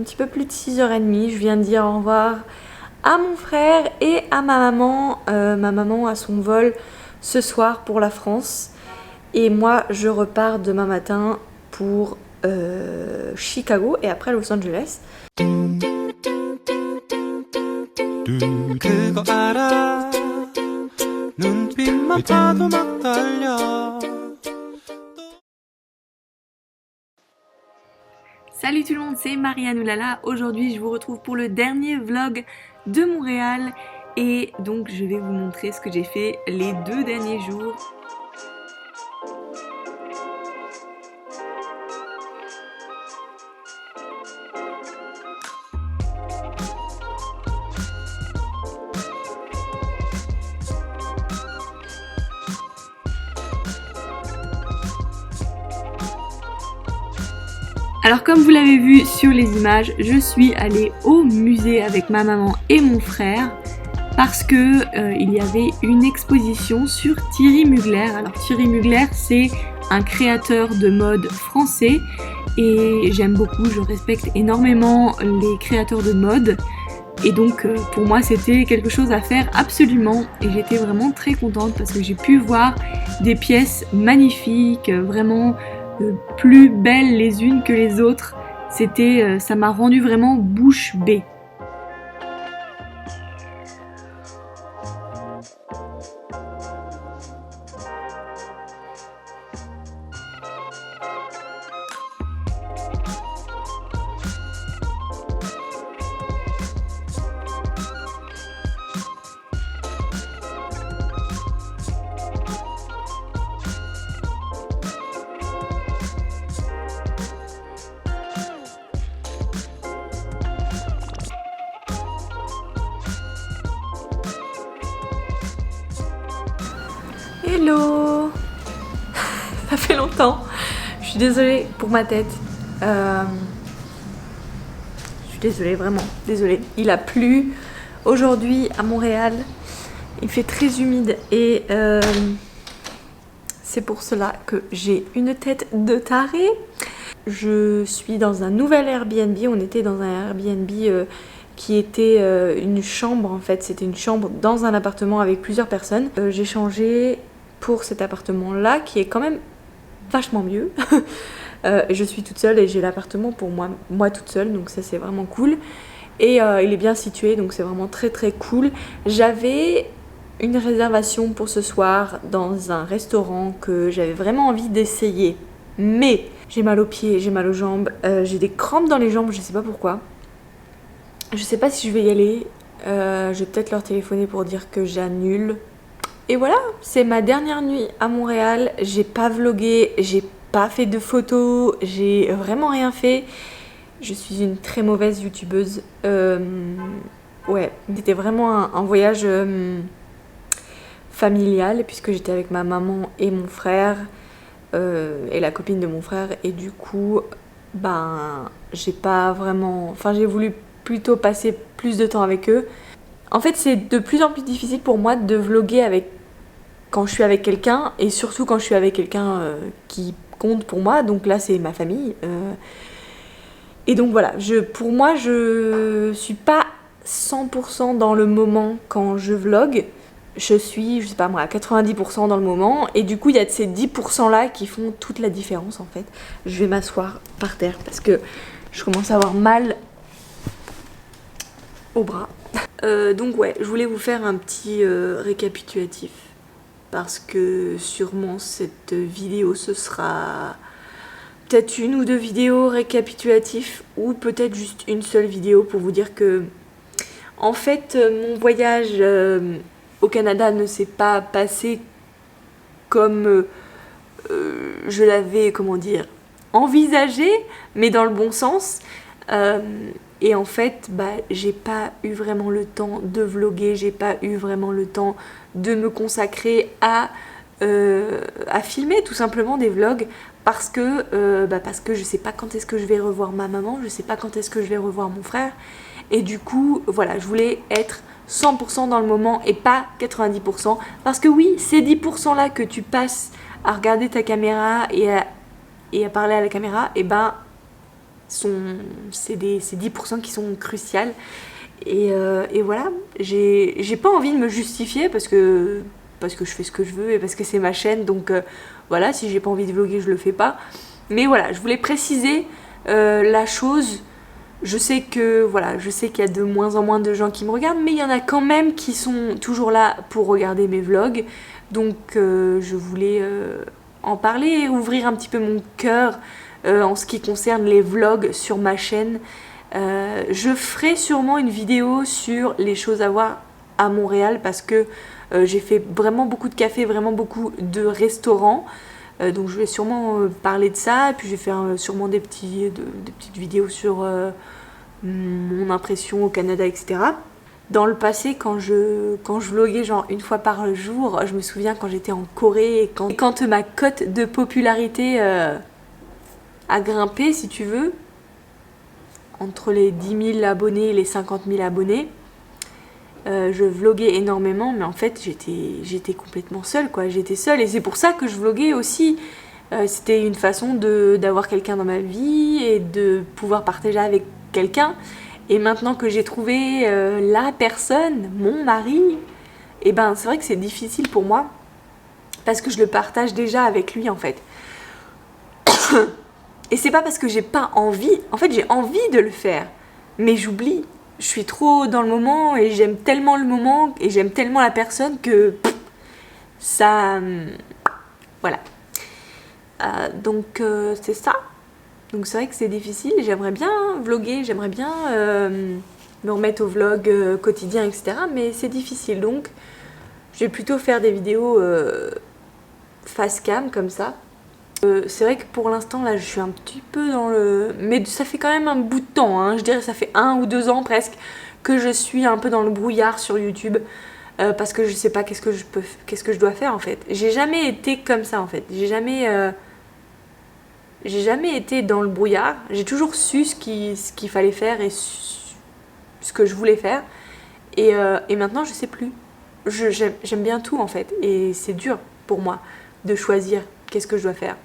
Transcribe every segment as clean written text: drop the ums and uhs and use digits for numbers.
petit peu plus de 6h30. Je viens de dire au revoir à mon frère et à ma maman. Ma maman a son vol ce soir pour la France. Et moi, je repars demain matin pour Chicago et après Los Angeles. 그거 알아 눈빛만 봐도 막 떨려. Salut tout le monde, c'est Marianne Oulala. Aujourd'hui je vous retrouve pour le dernier vlog de Montréal et donc je vais vous montrer ce que j'ai fait les 2 derniers jours. Alors comme vous l'avez vu sur les images, je suis allée au musée avec ma maman et mon frère parce que il y avait une exposition sur Thierry Mugler. Alors Thierry Mugler, c'est un créateur de mode français et j'aime beaucoup, je respecte énormément les créateurs de mode et donc pour moi c'était quelque chose à faire absolument et j'étais vraiment très contente parce que j'ai pu voir des pièces magnifiques, vraiment plus belles les unes que les autres. Ça m'a rendu vraiment bouche bée. Hello. Ça fait longtemps. Je suis désolée pour ma tête. Je suis désolée, vraiment désolée. Il a plu aujourd'hui à Montréal. Il fait très humide et c'est pour cela que j'ai une tête de tarée. Je suis dans un nouvel Airbnb. On était dans un Airbnb qui était une chambre en fait. C'était une chambre dans un appartement avec plusieurs personnes. J'ai changé pour cet appartement là qui est quand même vachement mieux. Je suis toute seule et j'ai l'appartement pour moi toute seule, donc ça c'est vraiment cool et il est bien situé, donc c'est vraiment très très cool. J'avais une réservation pour ce soir dans un restaurant que j'avais vraiment envie d'essayer, mais j'ai mal aux pieds, j'ai mal aux jambes, j'ai des crampes dans les jambes, je sais pas pourquoi. Je sais pas si je vais y aller. Je vais peut-être leur téléphoner pour dire que j'annule. Et voilà, c'est ma dernière nuit à Montréal. J'ai pas vlogué, j'ai pas fait de photos, j'ai vraiment rien fait. Je suis une très mauvaise youtubeuse. Ouais, c'était vraiment un voyage familial puisque j'étais avec ma maman et mon frère et la copine de mon frère. Et du coup, ben, j'ai pas vraiment... Enfin, j'ai voulu plutôt passer plus de temps avec eux. En fait, c'est de plus en plus difficile pour moi de vloguer quand je suis avec quelqu'un et surtout quand je suis avec quelqu'un qui compte pour moi. Donc là, c'est ma famille. Et donc voilà, pour moi, je suis pas 100% dans le moment quand je vlog. Je suis, je sais pas moi, à 90% dans le moment. Et du coup, il y a ces 10% là qui font toute la différence en fait. Je vais m'asseoir par terre parce que je commence à avoir mal au bras. Donc ouais, je voulais vous faire un petit récapitulatif parce que sûrement cette vidéo ce sera peut-être 1 ou 2 vidéos récapitulatives ou peut-être juste une seule vidéo pour vous dire que en fait mon voyage au Canada ne s'est pas passé comme je l'avais, comment dire, envisagé, mais dans le bon sens. Et en fait, j'ai pas eu vraiment le temps de vlogger, j'ai pas eu vraiment le temps de me consacrer à filmer tout simplement des vlogs parce que je sais pas quand est-ce que je vais revoir ma maman, je sais pas quand est-ce que je vais revoir mon frère. Et du coup, voilà, je voulais être 100% dans le moment et pas 90%. Parce que oui, ces 10% là que tu passes à regarder ta caméra et à parler à la caméra, et c'est 10% qui sont cruciales. Et voilà, j'ai pas envie de me justifier parce que je fais ce que je veux et parce que c'est ma chaîne, donc voilà, si j'ai pas envie de vlogger, je le fais pas. Mais voilà, je voulais préciser la chose. Je sais qu'il y a de moins en moins de gens qui me regardent, mais il y en a quand même qui sont toujours là pour regarder mes vlogs. Donc je voulais en parler et ouvrir un petit peu mon cœur en ce qui concerne les vlogs sur ma chaîne. Je ferai sûrement une vidéo sur les choses à voir à Montréal parce que j'ai fait vraiment beaucoup de cafés, vraiment beaucoup de restaurants. Donc je vais sûrement parler de ça, et puis je vais faire sûrement des petites vidéos sur mon impression au Canada, etc. Dans le passé, quand je vloguais genre une fois par jour, je me souviens quand j'étais en Corée et quand ma cote de popularité a grimpé, si tu veux, entre les 10 000 abonnés et les 50 000 abonnés, je vloguais énormément, mais en fait j'étais complètement seule, quoi. J'étais seule et c'est pour ça que je vloguais aussi. C'était une façon d'avoir quelqu'un dans ma vie et de pouvoir partager avec quelqu'un. Et maintenant que j'ai trouvé la personne, mon mari, et ben c'est vrai que c'est difficile pour moi parce que je le partage déjà avec lui en fait. Et c'est pas parce que j'ai pas envie, en fait j'ai envie de le faire, mais j'oublie. Je suis trop dans le moment et j'aime tellement le moment et j'aime tellement la personne que ça... voilà. Donc c'est ça. Donc c'est vrai que c'est difficile. J'aimerais bien vlogger, j'aimerais bien me remettre au vlog quotidien, etc. Mais c'est difficile. Donc je vais plutôt faire des vidéos face cam comme ça. C'est vrai que pour l'instant là je suis un petit peu dans le... Mais ça fait quand même un bout de temps, hein. Je dirais que ça fait 1 ou 2 ans presque que je suis un peu dans le brouillard sur YouTube. Parce que je sais pas qu'est-ce que je dois faire en fait. J'ai jamais été comme ça en fait. J'ai jamais été dans le brouillard. J'ai toujours su ce qu'il fallait faire et ce que je voulais faire. Et maintenant je sais plus. J'aime bien tout en fait. Et c'est dur pour moi de choisir qu'est-ce que je dois faire.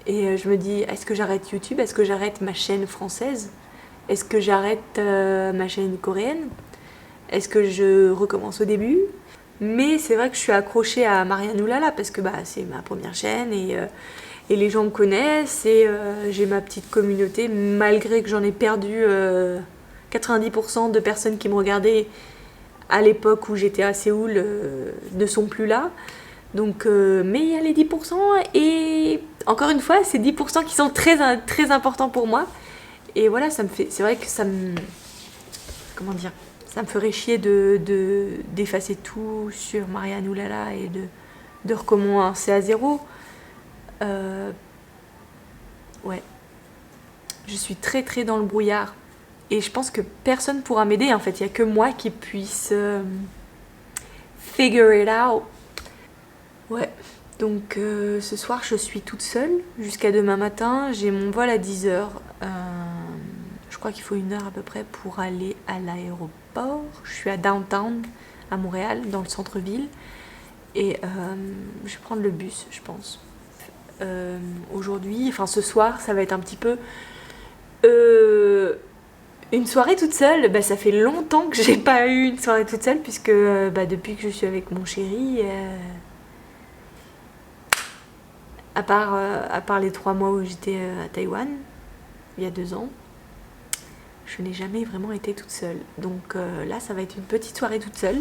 Et je me dis, est-ce que j'arrête YouTube? Est-ce que j'arrête ma chaîne française? Est-ce que j'arrête ma chaîne coréenne? Est-ce que je recommence au début? Mais c'est vrai que je suis accrochée à Marianne Oulala parce que c'est ma première chaîne et les gens me connaissent et j'ai ma petite communauté malgré que j'en ai perdu 90% de personnes qui me regardaient à l'époque où j'étais à Séoul ne sont plus là. Donc, mais il y a les 10% et encore une fois, c'est 10% qui sont très, très importants pour moi. Et voilà, c'est vrai que ça me... Comment dire? Ça me ferait chier d'effacer tout sur Marianne Oulala et de recommencer à zéro. Ouais. Je suis très très dans le brouillard. Et je pense que personne pourra m'aider en fait. Il n'y a que moi qui puisse figure it out. Ouais. Donc ce soir je suis toute seule jusqu'à demain matin. J'ai mon vol à 10h. Je crois qu'il faut 1 heure à peu près pour aller à l'aéroport. Je suis à downtown, à Montréal, dans le centre-ville. Et je vais prendre le bus, je pense. Aujourd'hui, enfin ce soir, ça va être un petit peu une soirée toute seule. Ça fait longtemps que j'ai pas eu une soirée toute seule, puisque depuis que je suis avec mon chéri, à part les 3 mois où j'étais à Taïwan, il y a 2 ans, je n'ai jamais vraiment été toute seule. Donc là, ça va être une petite soirée toute seule.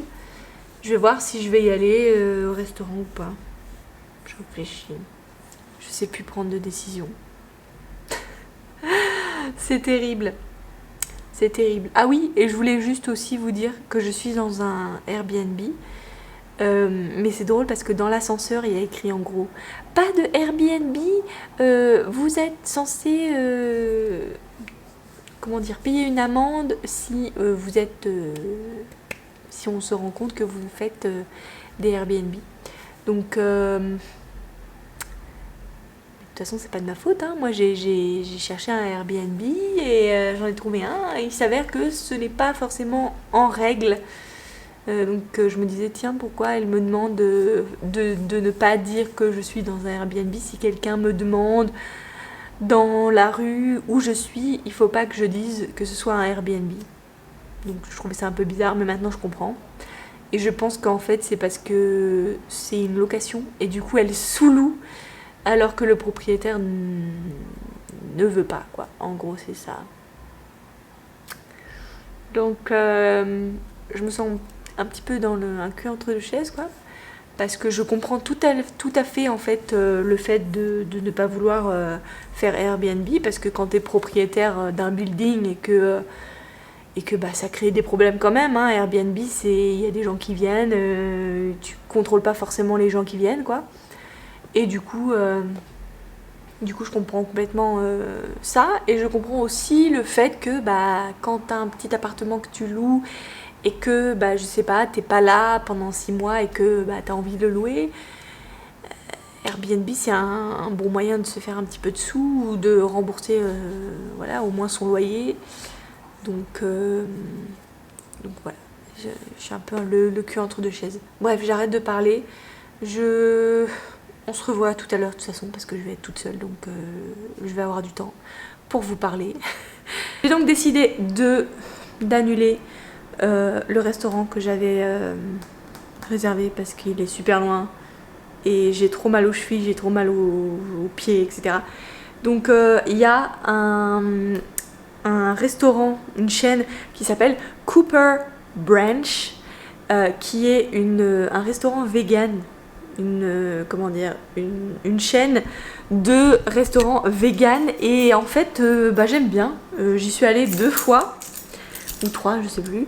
Je vais voir si je vais y aller au restaurant ou pas. Je réfléchis. Je sais plus prendre de décision. C'est terrible. C'est terrible. Ah oui, et je voulais juste aussi vous dire que je suis dans un Airbnb. Mais c'est drôle parce que dans l'ascenseur, il y a écrit en gros « Pas de Airbnb, vous êtes censé... comment dire, payer une amende si vous êtes... si on se rend compte que vous faites des Airbnb. » Donc... de toute façon, c'est pas de ma faute, hein. Moi j'ai cherché un Airbnb et j'en ai trouvé un. Et il s'avère que ce n'est pas forcément en règle. Donc je me disais, tiens, pourquoi elle me demande de ne pas dire que je suis dans un Airbnb si quelqu'un me demande dans la rue où je suis, il faut pas que je dise que ce soit un Airbnb. Donc je trouvais ça un peu bizarre, mais maintenant je comprends. Et je pense qu'en fait c'est parce que c'est une location et du coup elle sous-loue alors que le propriétaire ne veut pas, quoi. En gros c'est ça. Donc je me sens un petit peu dans un cul entre deux chaises, quoi. Parce que je comprends tout à fait en fait le fait de ne pas vouloir faire Airbnb, parce que quand tu es propriétaire d'un building et que bah, ça crée des problèmes quand même, hein. Airbnb, il y a des gens qui viennent, tu contrôles pas forcément les gens qui viennent, quoi. Et du coup je comprends complètement ça, et je comprends aussi le fait que bah, quand t'as un petit appartement que tu loues et que bah, je sais pas, t'es pas là pendant 6 mois et que bah, t'as envie de le louer, Airbnb c'est un bon moyen de se faire un petit peu de sous ou de rembourser voilà, au moins son loyer. Donc voilà, je suis un peu le cul entre deux chaises. Bref, j'arrête de parler. On se revoit tout à l'heure de toute façon parce que je vais être toute seule, donc je vais avoir du temps pour vous parler. J'ai donc décidé d'annuler le restaurant que j'avais réservé parce qu'il est super loin et j'ai trop mal aux chevilles, j'ai trop mal aux pieds, etc. Donc il y a un restaurant, une chaîne qui s'appelle Cooper Branch, qui est un restaurant vegan, une chaîne de restaurants vegan, et en fait bah, j'aime bien. J'y suis allée 2 fois ou 3, je sais plus,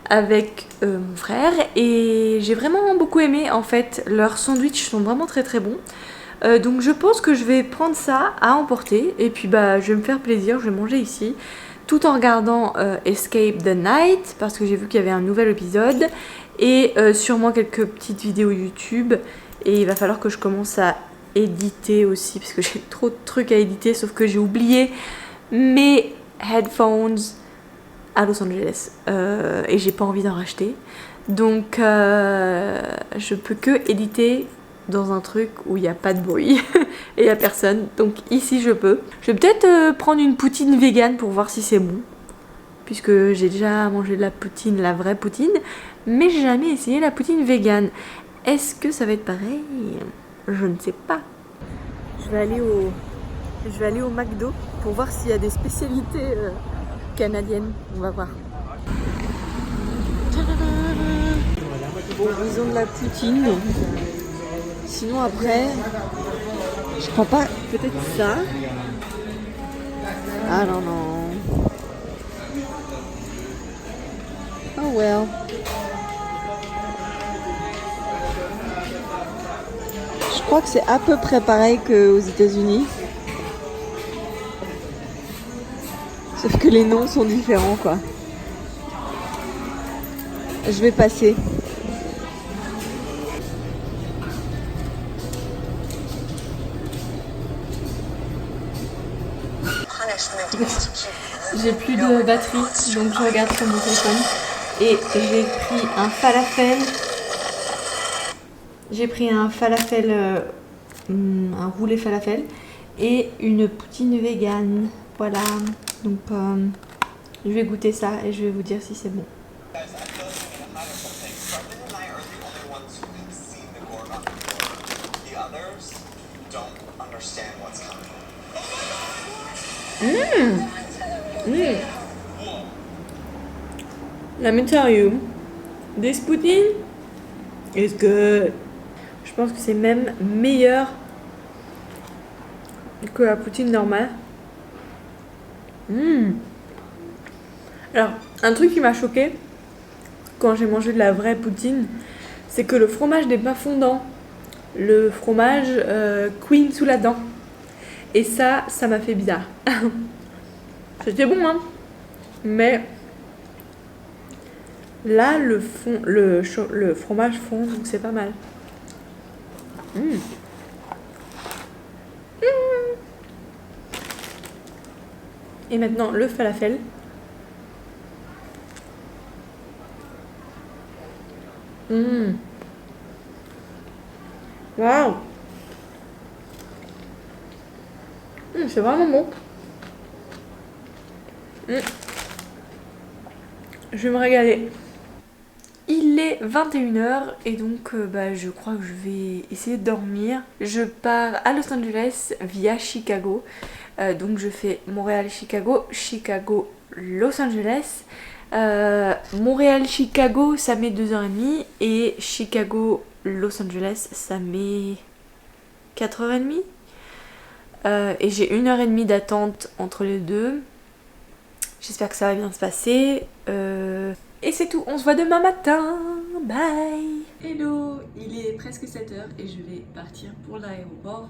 avec mon frère, et j'ai vraiment beaucoup aimé. En fait leurs sandwichs sont vraiment très très bons. Donc je pense que je vais prendre ça à emporter et puis bah je vais me faire plaisir, je vais manger ici tout en regardant Escape the Night parce que j'ai vu qu'il y avait un nouvel épisode, et sûrement quelques petites vidéos YouTube, et il va falloir que je commence à éditer aussi parce que j'ai trop de trucs à éditer, sauf que j'ai oublié mes headphones à Los Angeles et j'ai pas envie d'en racheter, donc je peux que éditer dans un truc où il n'y a pas de bruit et il n'y a personne, donc ici je peux. Je vais peut-être prendre une poutine vegan pour voir si c'est bon, puisque j'ai déjà mangé de la poutine, la vraie poutine, mais j'ai jamais essayé la poutine vegan. Est-ce que ça va être pareil? Je ne sais pas. Je vais aller au McDo pour voir s'il y a des spécialités canadiennes. On va voir. Bon, ils ont de la poutine. Sinon après, je crois pas. Peut-être ça. Ah non non. Oh well. Je crois que c'est à peu près pareil qu'aux États-Unis. Sauf que les noms sont différents, quoi. Je vais passer. J'ai plus de batterie, donc je regarde sur mon téléphone. Et j'ai pris un falafel. J'ai pris un falafel, un roulé falafel et une poutine vegan. Voilà. Donc je vais goûter ça et je vais vous dire si c'est bon. Let me tell you, this poutine is good. Je pense que c'est même meilleur que la poutine normale. Alors, un truc qui m'a choqué quand j'ai mangé de la vraie poutine, c'est que le fromage n'est pas fondant. Le fromage queen sous la dent. Et ça m'a fait bizarre. C'était bon, hein. Mais là, le fromage fond, donc c'est pas mal. Et maintenant, le falafel. Waouh. c'est vraiment bon. Je vais me régaler. Il est 21h et donc je crois que je vais essayer de dormir. Je pars à Los Angeles via Chicago. Donc je fais Montréal-Chicago, Chicago-Los Angeles. Montréal-Chicago ça met 2h30 et Chicago-Los Angeles ça met 4h30. Et j'ai 1h30 d'attente entre les deux. J'espère que ça va bien se passer. Et c'est tout, on se voit demain matin. Bye. Hello, il est presque 7h et je vais partir pour l'aéroport.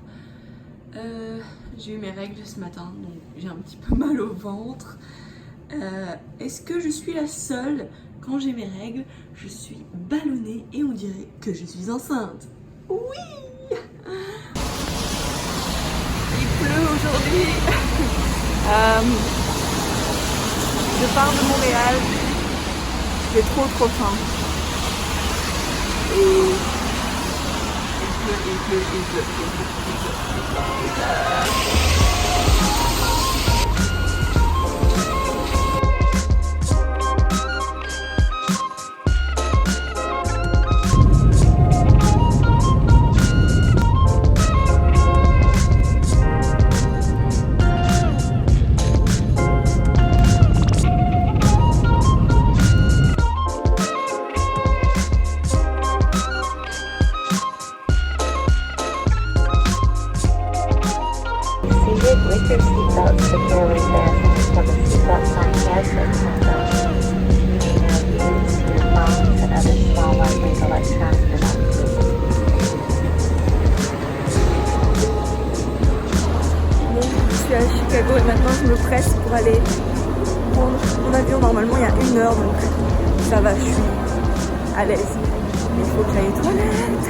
J'ai eu mes règles ce matin, donc j'ai un petit peu mal au ventre. Est-ce que je suis la seule? Quand j'ai mes règles, je suis ballonnée et on dirait que je suis enceinte. Oui. Il pleut aujourd'hui. Je pars de Montréal. J'ai trop faim. Et il pleut. With your seatbelt securely fastened until the seatbelt sign has been turned on. You may now use your phones and other small lightweight electronic devices. Bon, je suis à Chicago et maintenant je me presse pour aller prendre mon avion. Normalement il y a 1 heure donc ça va, je suis à l'aise. Mais il faut que j'aille aux toilettes.